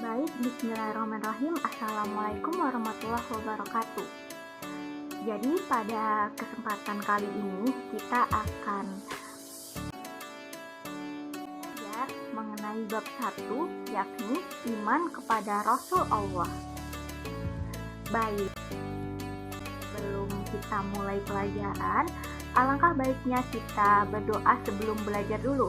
Baik, bismillahirrahmanirrahim. Assalamualaikum warahmatullahi wabarakatuh. Jadi pada kesempatan kali ini kita akan belajar mengenai bab 1, yakni iman kepada Rasul Allah. Baik, sebelum kita mulai pelajaran, alangkah baiknya kita berdoa sebelum belajar dulu.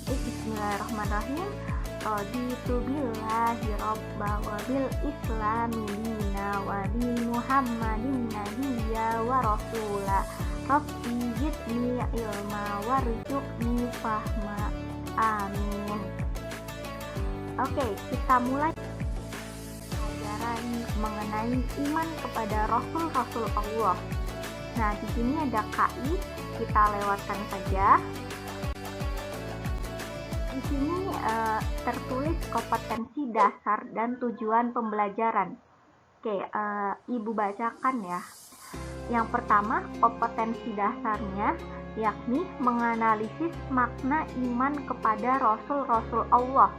Bismillahirrahmanirrahim. Raditu billahi robba wa bil islami dina wa bi muhammadin nabiyya wa rasula rabbi zidni ilma warzuqni fahma. Amin. Oke, kita mulai pelajaran mengenai iman kepada Rasul Allah. Nah, di sini ada KI, kita lewatkan saja. Di sini tertulis kompetensi dasar dan tujuan pembelajaran. Oke, Ibu bacakan ya. Yang pertama, kompetensi dasarnya yakni menganalisis makna iman kepada Rasul Allah.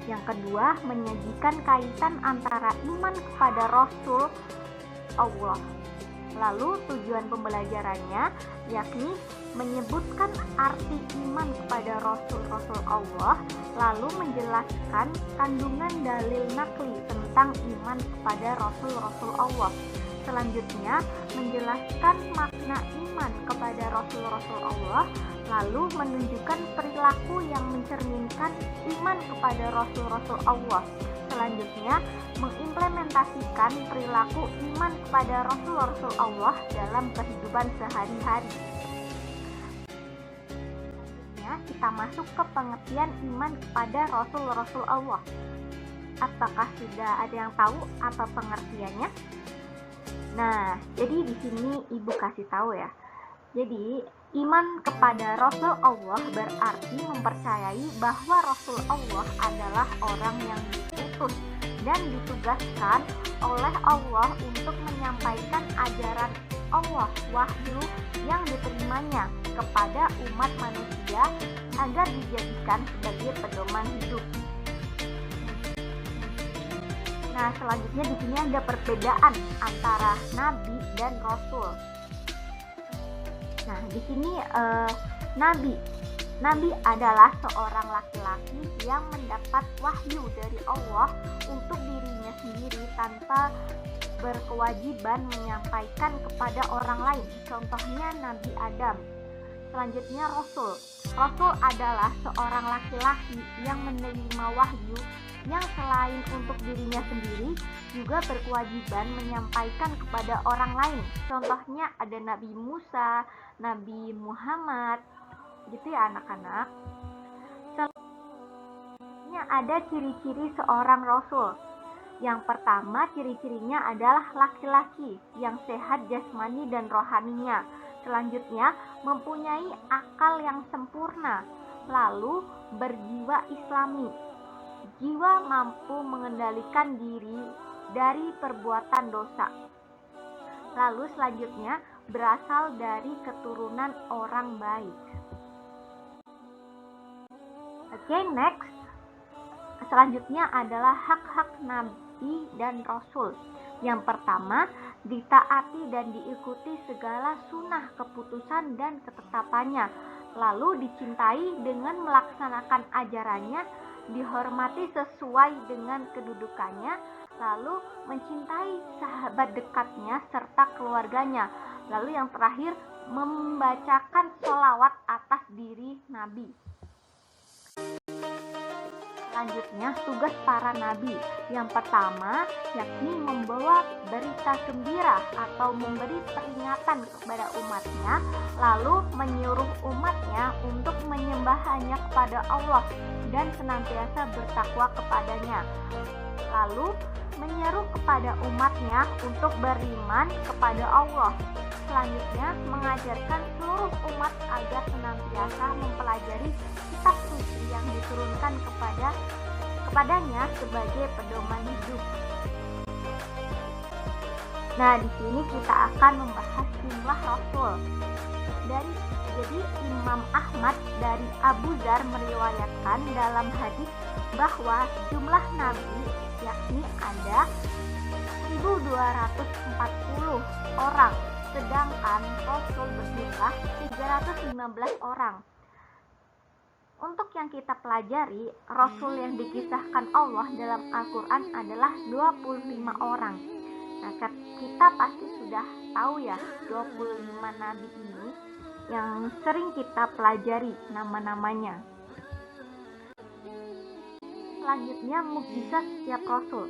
Yang kedua, menyajikan kaitan antara iman kepada Rasul Allah. Lalu tujuan pembelajarannya yakni menyebutkan arti iman kepada Rasul Allah, lalu menjelaskan kandungan dalil nakli tentang iman kepada Rasul Allah. Selanjutnya, menjelaskan makna iman kepada Rasul Allah, lalu menunjukkan perilaku yang mencerminkan iman kepada Rasul Allah. Selanjutnya, mengimplementasikan perilaku iman kepada Rasul Allah dalam kehidupan sehari-hari. Kita masuk ke pengertian iman kepada Rasul Allah. Apakah sudah ada yang tahu apa pengertiannya? Nah, jadi di sini Ibu kasih tahu ya. Jadi, iman kepada Rasul Allah berarti mempercayai bahwa Rasul Allah adalah orang yang diutus dan ditugaskan oleh Allah untuk menyampaikan ajaran Allah, wahyu yang diterimanya kepada umat manusia agar dijadikan sebagai pedoman hidup. Nah, selanjutnya di sini ada perbedaan antara nabi dan rasul. Nah, di sini nabi adalah seorang laki-laki yang mendapat wahyu dari Allah untuk dirinya sendiri tanpa berkewajiban menyampaikan kepada orang lain. Contohnya Nabi Adam. Selanjutnya Rasul adalah seorang laki-laki yang menerima wahyu yang selain untuk dirinya sendiri juga berkewajiban menyampaikan kepada orang lain. Contohnya ada Nabi Musa, Nabi Muhammad, gitu ya anak-anak. Selanjutnya ada ciri-ciri seorang Rasul. Yang pertama, ciri-cirinya adalah laki-laki yang sehat jasmani dan rohaninya. Selanjutnya, mempunyai akal yang sempurna, lalu berjiwa islami. Jiwa mampu mengendalikan diri dari perbuatan dosa. Lalu selanjutnya, berasal dari keturunan orang baik. Oke, next. Selanjutnya adalah hak-hak Nabi dan Rasul. Yang pertama, ditaati dan diikuti segala sunnah keputusan dan ketetapannya, lalu dicintai dengan melaksanakan ajarannya, dihormati sesuai dengan kedudukannya, lalu mencintai sahabat dekatnya serta keluarganya, lalu yang terakhir membacakan sholawat atas diri Nabi. Selanjutnya, tugas para nabi. Yang pertama, yakni membawa berita gembira atau memberi peringatan kepada umatnya, lalu menyuruh umatnya untuk menyembah hanya kepada Allah dan senantiasa bertakwa kepadanya. Lalu menyeru kepada umatnya untuk beriman kepada Allah. Selanjutnya, mengajarkan seluruh umat agar senantiasa mempelajari kitab suci yang diturunkan kepadanya sebagai pedoman hidup. Nah, di sini kita akan membahas jumlah rasul. Jadi Imam Ahmad dari Abu Dzar meriwayatkan dalam hadis bahwa jumlah nabi yakni ada 1240 orang, sedangkan rasul berjumlah 315 orang. Untuk yang kita pelajari, rasul yang dikisahkan Allah dalam Al-Quran adalah 25 orang. Nah, kita pasti sudah tahu ya 25 nabi ini yang sering kita pelajari nama-namanya. Selanjutnya, mukjizat setiap rasul.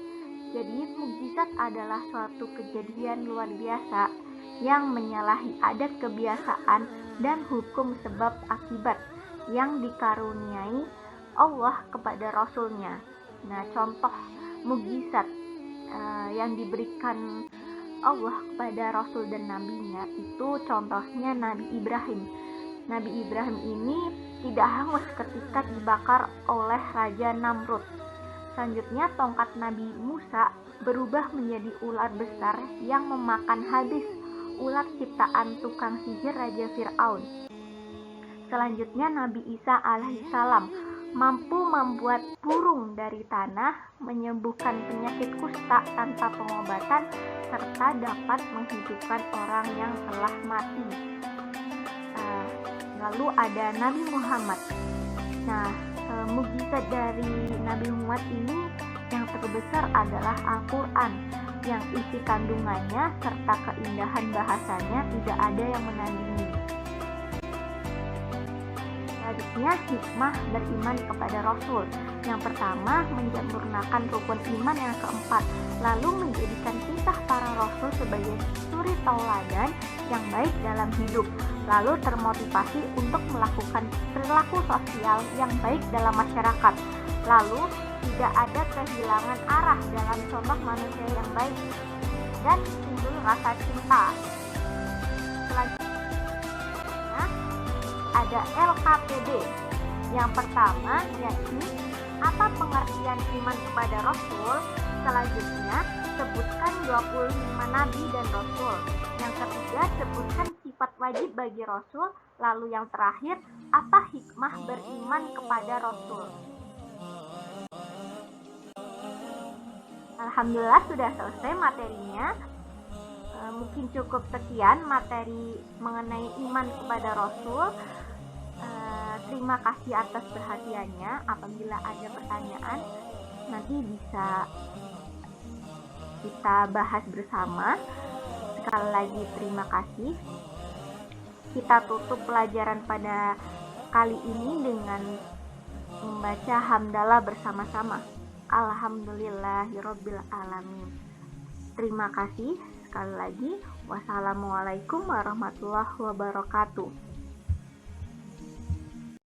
Jadi, mukjizat adalah suatu kejadian luar biasa yang menyalahi adat kebiasaan dan hukum sebab akibat yang dikaruniai Allah kepada Rasulnya. Nah, contoh mukjizat yang diberikan Allah kepada Rasul dan Nabinya itu contohnya Nabi Ibrahim. Nabi Ibrahim ini tidak hangus ketika dibakar oleh Raja Namrud. Selanjutnya, tongkat Nabi Musa berubah menjadi ular besar yang memakan habis ular ciptaan tukang sihir Raja Fir'aun. Selanjutnya, Nabi Isa alaihissalam mampu membuat burung dari tanah, menyembuhkan penyakit kusta tanpa pengobatan, serta dapat menghidupkan orang yang telah mati. Lalu ada Nabi Muhammad. Nah, mukjizat dari Nabi Muhammad ini yang terbesar adalah Al-Quran, yang isi kandungannya serta keindahan bahasanya tidak ada yang menandingi. Selanjutnya, hikmah beriman kepada Rasul. Yang pertama, menyempurnakan rukun iman yang keempat, lalu menjadikan kisah para Rasul sebagai suri tauladan yang baik dalam hidup, lalu termotivasi untuk melakukan perilaku sosial yang baik dalam masyarakat, lalu tidak ada kehilangan arah dalam contoh manusia yang baik, dan timbul rasa cinta. Selanjutnya ada LKPD. Yang pertama yakni apa pengertian iman kepada Rasul. Selanjutnya sebutkan 25 nabi dan rasul. Yang ketiga sebutkan sifat wajib bagi Rasul. Lalu yang terakhir, apa hikmah beriman kepada Rasul. Alhamdulillah sudah selesai materinya. Mungkin cukup sekian materi mengenai iman kepada Rasul. Terima kasih atas perhatiannya. Apabila ada pertanyaan, nanti bisa kita bahas bersama. Sekali lagi terima kasih. Kita tutup pelajaran pada kali ini dengan membaca hamdalah bersama-sama. Alhamdulillahirabbil alamin. Terima kasih sekali lagi. Wassalamualaikum warahmatullahi wabarakatuh.